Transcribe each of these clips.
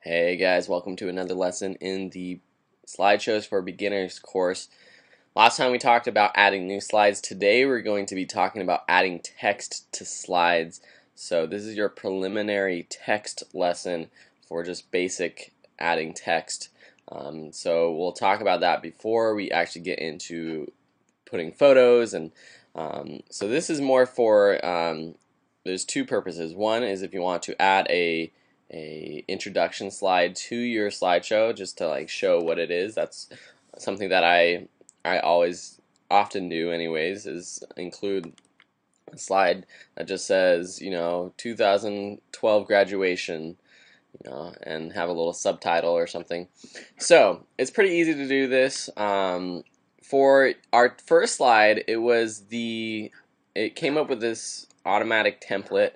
Hey guys, welcome to another lesson in the Slideshows for Beginners course. Last time we talked about adding new slides. Today we're going to be talking about adding text to slides. So this is your preliminary text lesson for just basic adding text. So we'll talk about that before we actually get into putting photos. And so this is more for, there's two purposes. One is if you want to add a introduction slide to your slideshow, just to like show what it is. That's something that I always often do anyways, is include a slide that just says 2012 graduation, and have a little subtitle or something. So it's pretty easy to do this. For our first slide, it came up with this automatic template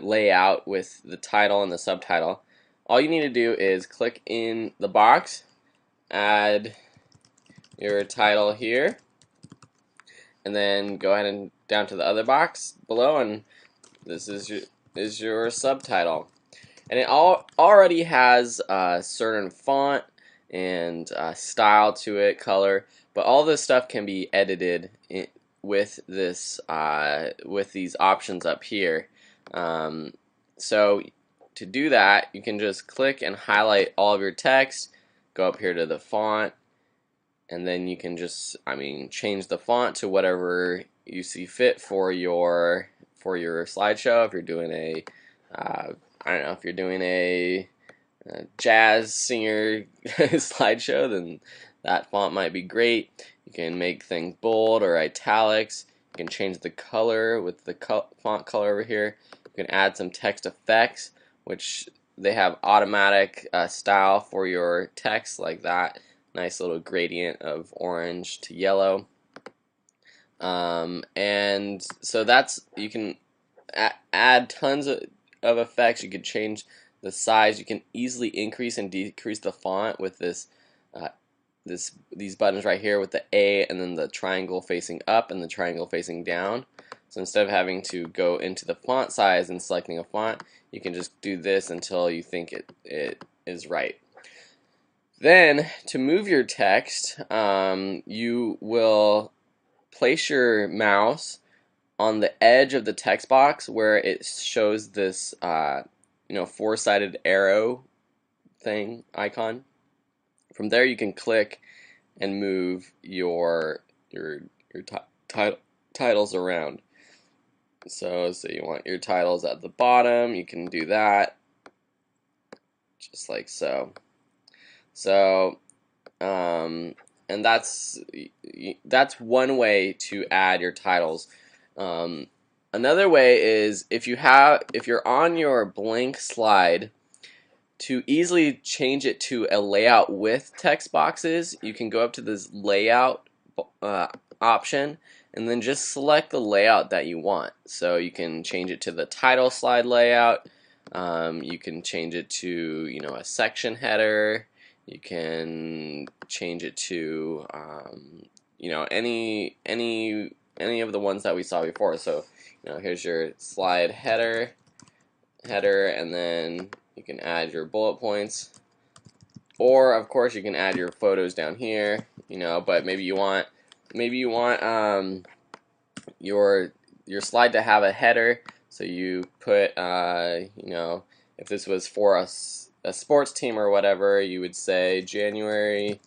layout with the title and the subtitle. All you need to do is click in the box, add your title here, and then go ahead and down to the other box below, and this is your subtitle. And it already has a certain font and style to it, color, but all this stuff can be edited with these options up here. So to do that, you can just click and highlight all of your text, go up here to the font, and then you can just, change the font to whatever you see fit for your slideshow. If you're doing if you're doing a jazz singer slideshow, then that font might be great. You can make things bold or italics. You can change the color with the font color over here. You can add some text effects, which they have automatic style for your text, like that nice little gradient of orange to yellow. And so you can add tons of effects. You can change the size. You can easily increase and decrease the font with these buttons right here with the A and then the triangle facing up and the triangle facing down. So instead of having to go into the font size and selecting a font, you can just do this until you think it is right. Then to move your text, you will place your mouse on the edge of the text box where it shows this four-sided arrow thing icon. From there you can click and move your titles around. So you want your titles at the bottom, you can do that just like so. And that's one way to add your titles. Another way is if you're on your blank slide, to easily change it to a layout with text boxes, you can go up to this layout option and then just select the layout that you want. So you can change it to the title slide layout. You can change it to a section header. You can change it to any of the ones that we saw before. So here's your slide header, and then you can add your bullet points, or of course you can add your photos down here. But maybe you want your slide to have a header, so you put if this was for a sports team or whatever, you would say January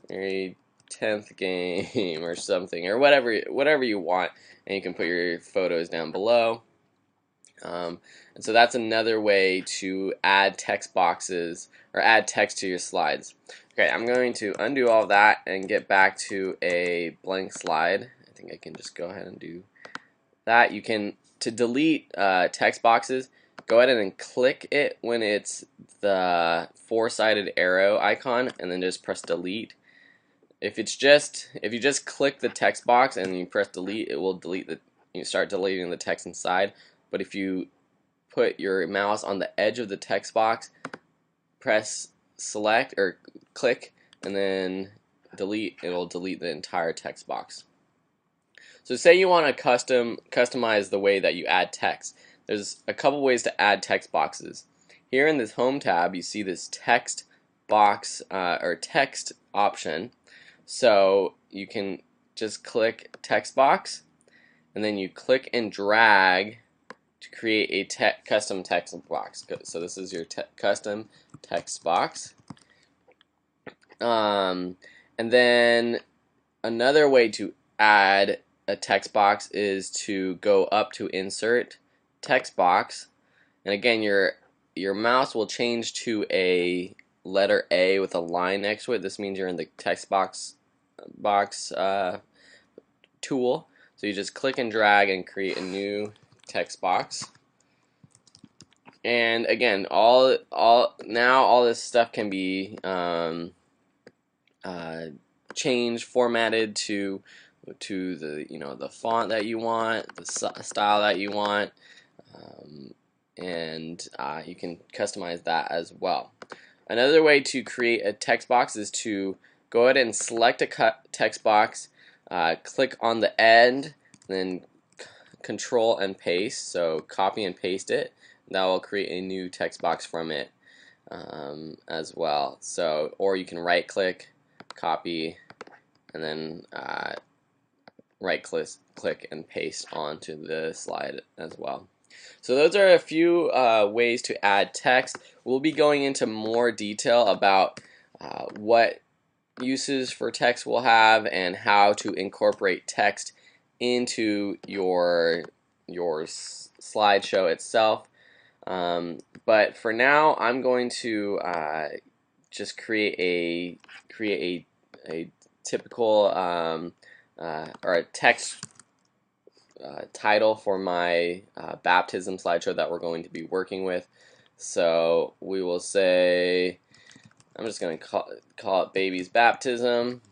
10th game or something, or whatever you want, and you can put your photos down below. And so that's another way to add text boxes or add text to your slides. Okay, I'm going to undo all of that and get back to a blank slide. I think I can just go ahead and do that. You can, to delete text boxes, go ahead and click it when it's the four-sided arrow icon, and then just press delete. If you just click the text box and you press delete, it will start deleting the text inside. But if you put your mouse on the edge of the text box, press select or click, and then delete, it will delete the entire text box. So say you want to customize the way that you add text. There's a couple ways to add text boxes. here in this Home tab, you see this text box or text option. So you can just click text box, and then you click and drag to create a custom text box. So this is your custom text box. And then another way to add a text box is to go up to Insert, Text Box, and again your mouse will change to a letter A with a line next to it. This means you're in the text box tool. So you just click and drag and create a new text box. And again, all this stuff can be changed, formatted to the the font that you want, the style that you want, and you can customize that as well. Another way to create a text box is to go ahead and select a text box, click on the end, then Control and paste. So copy and paste it. That will create a new text box from it as well. So, or you can right click, copy, and then right click and paste onto the slide as well. So those are a few ways to add text. We'll be going into more detail about what uses for text we'll have and how to incorporate text into your slideshow itself. But for now, I'm going to just create a typical or a text title for my baptism slideshow that we're going to be working with. So we will say, I'm just going to call it baby's baptism,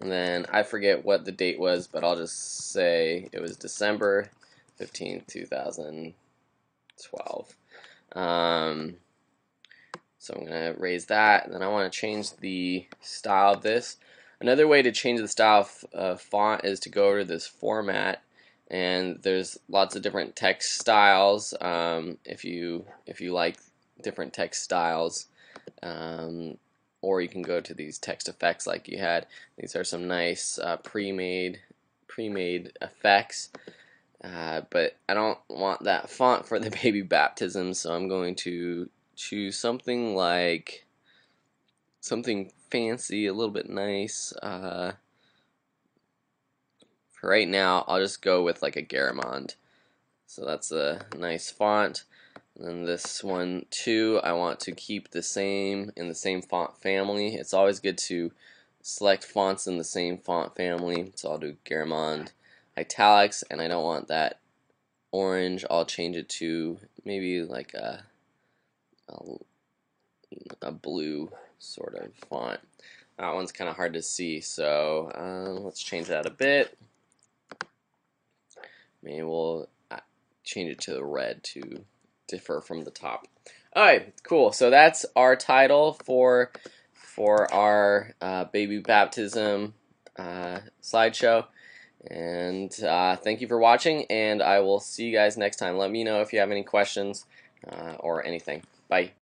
and then I forget what the date was, but I'll just say it was December 15th, 2012. So I'm going to raise that, and then I want to change the style of this. Another way to change the style of font is to go over to this format, and there's lots of different text styles. If you like different text styles, or you can go to these text effects like you had. These are some nice pre-made effects, but I don't want that font for the baby baptism, so I'm going to choose something like something fancy, a little bit nice. For right now, I'll just go with like a Garamond. So that's a nice font. And then this one too, I want to keep the same in the same font family. It's always good to select fonts in the same font family. So I'll do Garamond Italics, and I don't want that orange. I'll change it to maybe like a blue sort of font. That one's kind of hard to see, so let's change that a bit. Maybe we'll change it to the red to differ from the top. Alright, cool. So that's our title for our baby baptism slideshow. And thank you for watching, and I will see you guys next time. Let me know if you have any questions or anything. Bye.